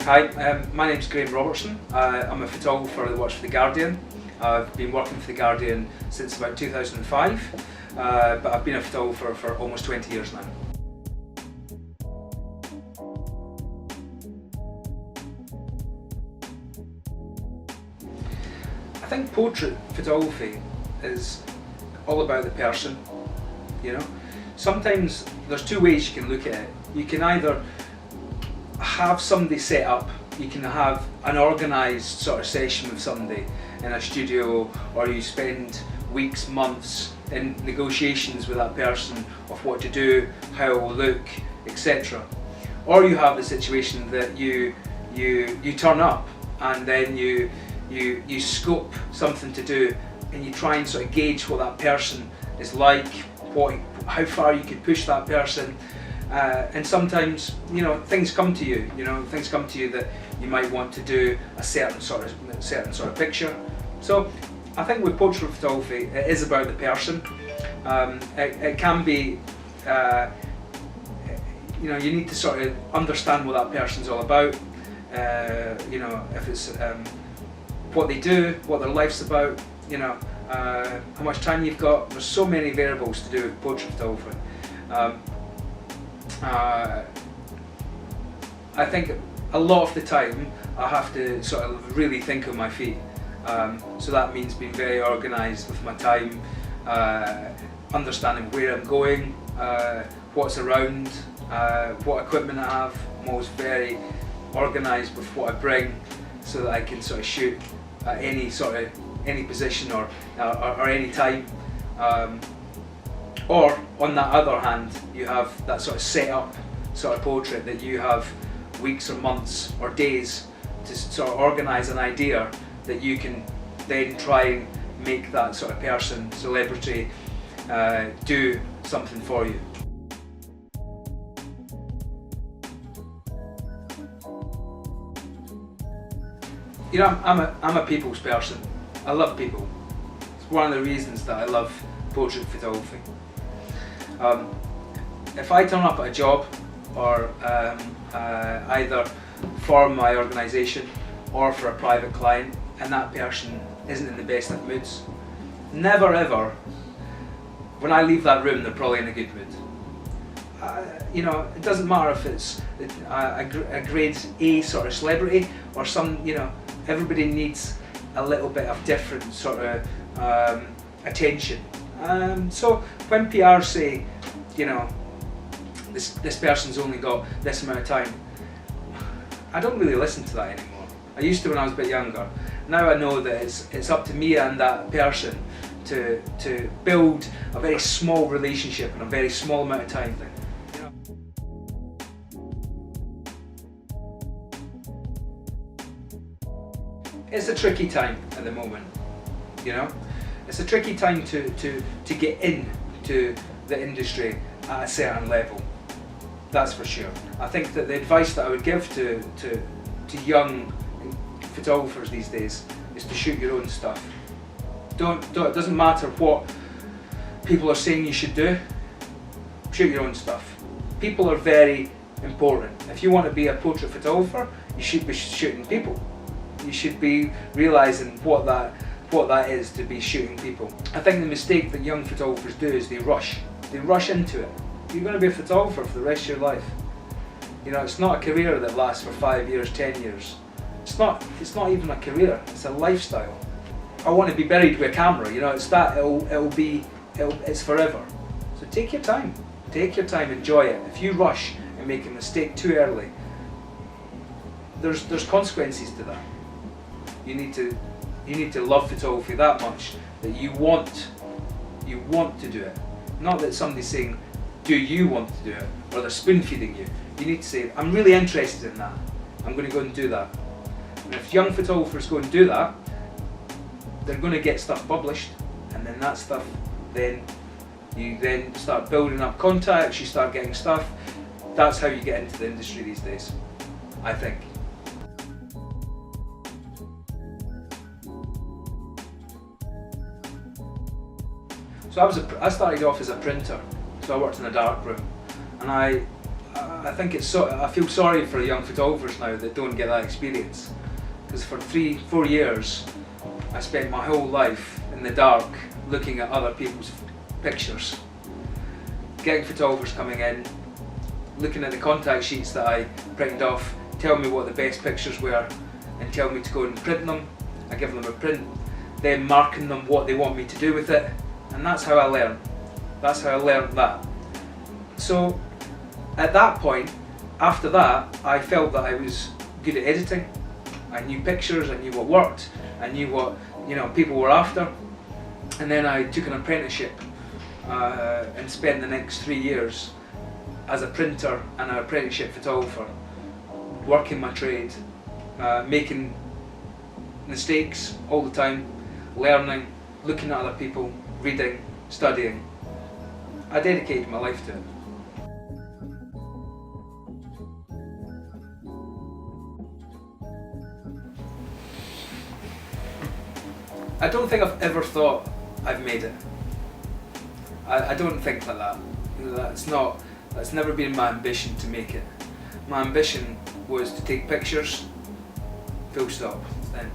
Hi, my name's Graeme Robertson. I'm a photographer that works for The Guardian. I've been working for The Guardian since about 2005, but I've been a photographer for almost 20 years now. I think portrait photography is all about the person, you know. Sometimes there's two ways you can look at it. You can either have somebody set up, you can have an organised sort of session with somebody in a studio, or you spend weeks, months in negotiations with that person of what to do, how it will look, etc. Or you have the situation that you turn up and then you scope something to do and you try and sort of gauge what that person is like, how far you could push that person. And sometimes, you know, things come to you. Things come to you that you might want to do a certain sort of picture. So, I think with portrait photography, it is about the person. It can be, you need to sort of understand what that person's all about. If it's what they do, what their life's about. How much time you've got. There's so many variables to do with portrait photography. I think a lot of the time I have to sort of really think on my feet. So that means being very organised with my time, understanding where I'm going, what's around, what equipment I have. I'm always very organised with what I bring so that I can sort of shoot at any position or any time. Or on that other hand, you have that sort of set up sort of portrait that you have weeks or months or days to sort of organise an idea that you can then try and make that sort of person, celebrity, do something for you. I'm a people's person. I love people. It's one of the reasons that I love portrait photography. If I turn up at a job, or either for my organisation or for a private client, and that person isn't in the best of moods, never ever, when I leave that room, they're probably in a good mood. It doesn't matter if it's a grade A sort of celebrity or everybody needs a little bit of different sort of attention. So when PR say, this person's only got this amount of time, I don't really listen to that anymore. I used to when I was a bit younger. Now I know that it's up to me and that person to build a very small relationship in a very small amount of time. It's a tricky time at the moment, It's a tricky time to get into the industry at a certain level, that's for sure. I think that the advice that I would give to young photographers these days is to shoot your own stuff. It doesn't matter what people are saying you should do, shoot your own stuff. People are very important. If you want to be a portrait photographer, you should be shooting people. You should be realising what that is to be shooting people. I think the mistake that young photographers do is they rush into it. You're going to be a photographer for the rest of your life. It's not a career that lasts for 5 years, 10 years. It's not even a career, it's a lifestyle. I want to be buried with a camera, it's forever. So take your time, enjoy it. If you rush and make a mistake too early, there's consequences to that. You need to love photography that much that you want to do it. Not that somebody's saying, do you want to do it? Or they're spoon feeding you. You need to say, I'm really interested in that. I'm going to go and do that. And if young photographers go and do that, they're going to get stuff published, and then that stuff, you then start building up contacts, you start getting stuff. That's how you get into the industry these days, I think. So I started off as a printer, so I worked in a dark room, and I think I feel sorry for young photographers now that don't get that experience, because for 3-4 years I spent my whole life in the dark looking at other people's pictures, getting photographers coming in, looking at the contact sheets that I printed off, tell me what the best pictures were and tell me to go and print them. I give them a print, then marking them what they want me to do with it, and that's how I learn. That's how I learned that. So at that point, after that, I felt that I was good at editing. I knew pictures, I knew what worked, I knew what people were after, and then I took an apprenticeship and spent the next 3 years as a printer and an apprenticeship photographer, working my trade, making mistakes all the time, learning, looking at other people, reading, studying. I dedicated my life to it. I don't think I've ever thought I've made it. I don't think like that. That's never been my ambition to make it. My ambition was to take pictures, full stop. Then